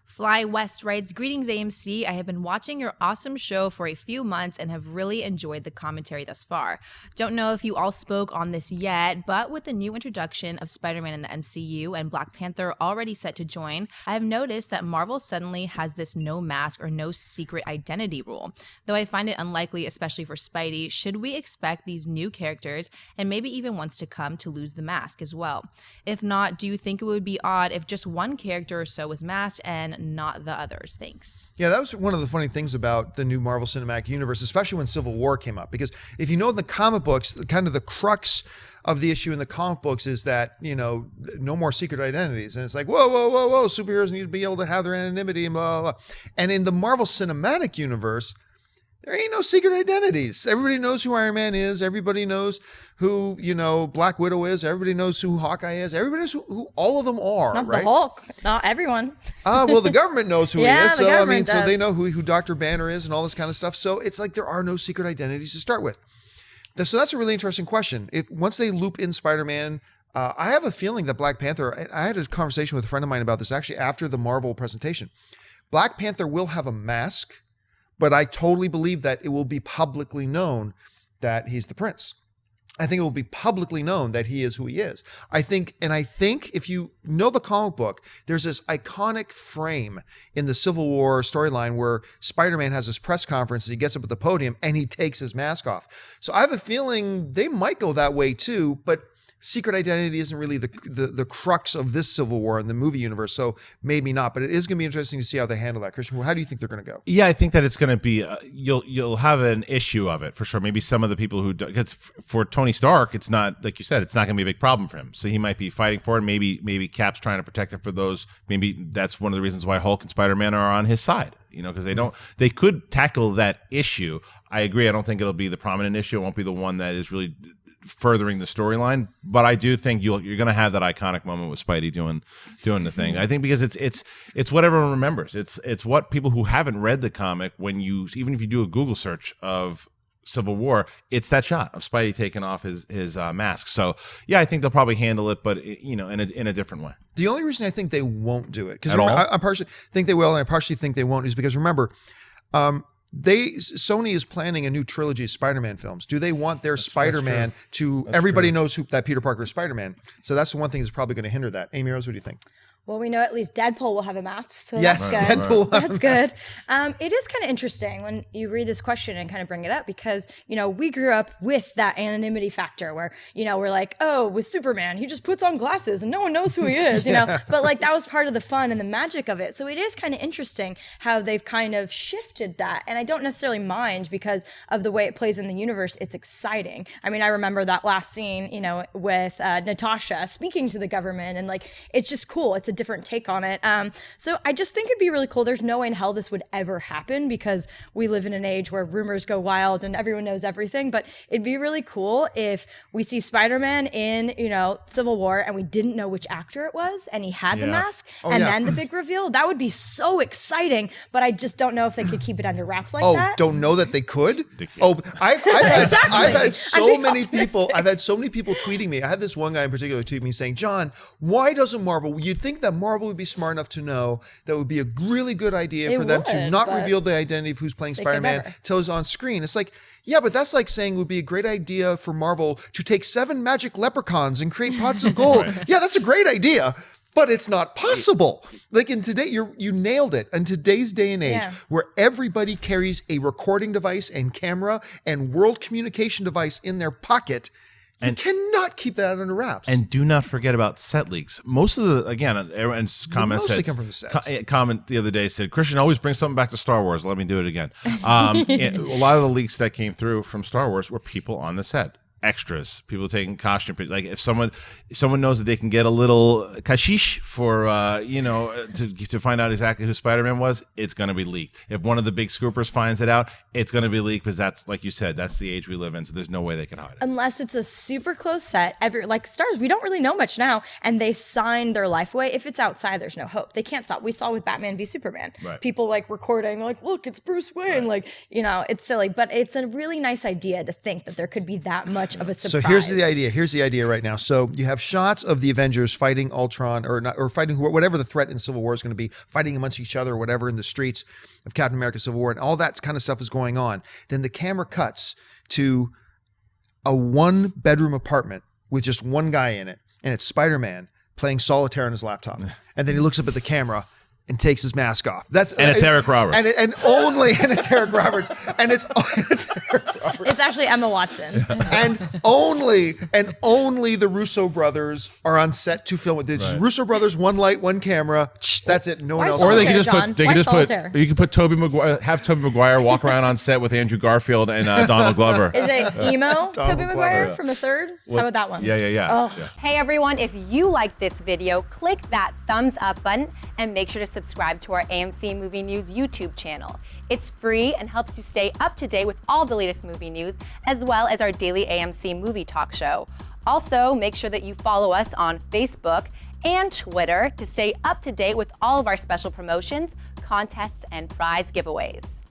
Fly West writes, "Greetings, AMC. I have been watching your awesome show for a few months and have really enjoyed the commentary thus far. Don't know if you all spoke on this yet, but with the new introduction of Spider-Man in the MCU and Black Panther already set to join, I have noticed that Marvel suddenly has this no mask or no secret identity rule. Though I find it unlikely, especially for Spidey, should we expect these new characters, and maybe even ones to come, to lose the mask as well? If not, do you think it would be odd if just one character or so was masked and not the others? Thanks." Yeah, that was one of the funny things about the new Marvel Cinematic Universe, especially when Civil War came up, because if you know in the comic books, kind of the crux of the issue in the comic books is that, you know, no more secret identities. And it's like, whoa, superheroes need to be able to have their anonymity and blah, blah, blah. And in the Marvel Cinematic Universe, there ain't no secret identities. Everybody knows who Iron Man is. Everybody knows who, you know, Black Widow is. Everybody knows who Hawkeye is. Everybody knows who all of them are, Not right? the Hulk. Not everyone. Well, the government knows who he Yeah, is. the So, I mean, government so they does. know who Dr. Banner is and all this kind of stuff. So it's like there are no secret identities to start with. So that's a really interesting question. If once they loop in Spider-Man, I have a feeling that Black Panther, I had a conversation with a friend of mine about this actually after the Marvel presentation. Black Panther will have a mask, but I totally believe that it will be publicly known that he's the prince. I think it will be publicly known that he is who he is. I think if you know the comic book, there's this iconic frame in the Civil War storyline where Spider-Man has this press conference and he gets up at the podium and he takes his mask off. So I have a feeling they might go that way too, but secret identity isn't really the crux of this Civil War in the movie universe, so maybe not. But it is going to be interesting to see how they handle that. Christian, how do you think they're going to go? Yeah, I think that it's going to be you'll have an issue of it for sure. Maybe some of the people who, because for Tony Stark, it's not, like you said, it's not going to be a big problem for him. So he might be fighting for it. Maybe Cap's trying to protect him for those. Maybe that's one of the reasons why Hulk and Spider-Man are on his side. You know, because they could tackle that issue. I agree. I don't think it'll be the prominent issue. It won't be the one that is really furthering the storyline, but I do think you're going to have that iconic moment with Spidey doing the thing. I think because it's what everyone remembers. It's what people who haven't read the comic, even if you do a Google search of Civil War, it's that shot of Spidey taking off his mask. So yeah, I think they'll probably handle it, but in a different way. The only reason I think they won't do it, because At all? I partially think they will, and I partially think they won't, is because remember, Sony is planning a new trilogy of Spider-Man films. Do they want their Spider-Man to everybody knows that Peter Parker is Spider-Man? So that's the one thing that's probably going to hinder that. Amy Rose, what do you think? Well, we know at least Deadpool will have a mask, so Yes, that's good. Deadpool will have That's a mask. good. It is kind of interesting when you read this question and kind of bring it up because, you know, we grew up with that anonymity factor where, you know, we're like, oh, with Superman, he just puts on glasses and no one knows who he is, you know? But like that was part of the fun and the magic of it. So it is kind of interesting how they've kind of shifted that. And I don't necessarily mind because of the way it plays in the universe. It's exciting. I mean, I remember that last scene, you know, with Natasha speaking to the government and like, it's just cool. It's a different take on it. So I just think it'd be really cool. There's no way in hell this would ever happen because we live in an age where rumors go wild and everyone knows everything. But it'd be really cool if we see Spider-Man in, you know, Civil War and we didn't know which actor it was and he had the mask then the big reveal. That would be so exciting. But I just don't know if they could keep it under wraps like that. Don't know that they could? They can't. Oh, I've had so being many optimistic. people. I've had so many people tweeting me. I had this one guy in particular tweet me saying, "John, why doesn't Marvel? You'd think that Marvel would be smart enough to know that would be a really good idea It for them to would, not but reveal the identity of who's playing they could Spider-Man never. till he's on screen." It's like, yeah, but that's like saying it would be a great idea for Marvel to take 7 magic leprechauns and create pots of gold. Yeah, that's a great idea. But it's not possible. Like in today, you nailed it. In today's day and age, where everybody carries a recording device and camera and world communication device in their pocket, you cannot keep that under wraps. And do not forget about set leaks. Most of the, again, everyone's comments mostly said, come from the sets. Comment the other day said, Christian always brings something back to Star Wars. Let me do it again. A lot of the leaks that came through from Star Wars were people on the set. Extras, people taking costume pictures. Like if someone knows that they can get a little kashish for to find out exactly who Spider-Man was, it's going to be leaked. If one of the big scoopers finds it out, it's going to be leaked because that's, like you said, that's the age we live in. So there's no way they can hide it. Unless it's a super close set, like stars, we don't really know much now, and they sign their life away. If it's outside, there's no hope. They can't stop. We saw with Batman v Superman, people like recording, like, look, it's Bruce Wayne. Like, you know, it's silly, but it's a really nice idea to think that there could be that much much of a surprise. So here's the idea. Here's the idea right now. So you have shots of the Avengers fighting Ultron, or fighting whatever the threat in Civil War is going to be, fighting amongst each other or whatever in the streets of Captain America Civil War, and all that kind of stuff is going on. Then the camera cuts to a 1-bedroom apartment with just one guy in it, and it's Spider-Man playing solitaire on his laptop. And then he looks up at the camera and takes his mask off. It's Eric Roberts. And it's Eric Roberts. And it's Eric Roberts. It's actually Emma Watson. And only the Russo brothers are on set to film it. It's just Russo brothers, one light, one camera. That's it. No one else. Or they could Solitaire, just John. put you could put Tobey Maguire, have Tobey Maguire walk around on set with Andrew Garfield and Donald Glover. Is it emo Tobey Maguire Glover. from the third? How about that one? Yeah. Oh. Yeah. Hey everyone, if you like this video, click that thumbs up button and make sure to subscribe to our AMC Movie News YouTube channel. It's free and helps you stay up to date with all the latest movie news, as well as our daily AMC movie talk show. Also, make sure that you follow us on Facebook and Twitter to stay up to date with all of our special promotions, contests, and prize giveaways.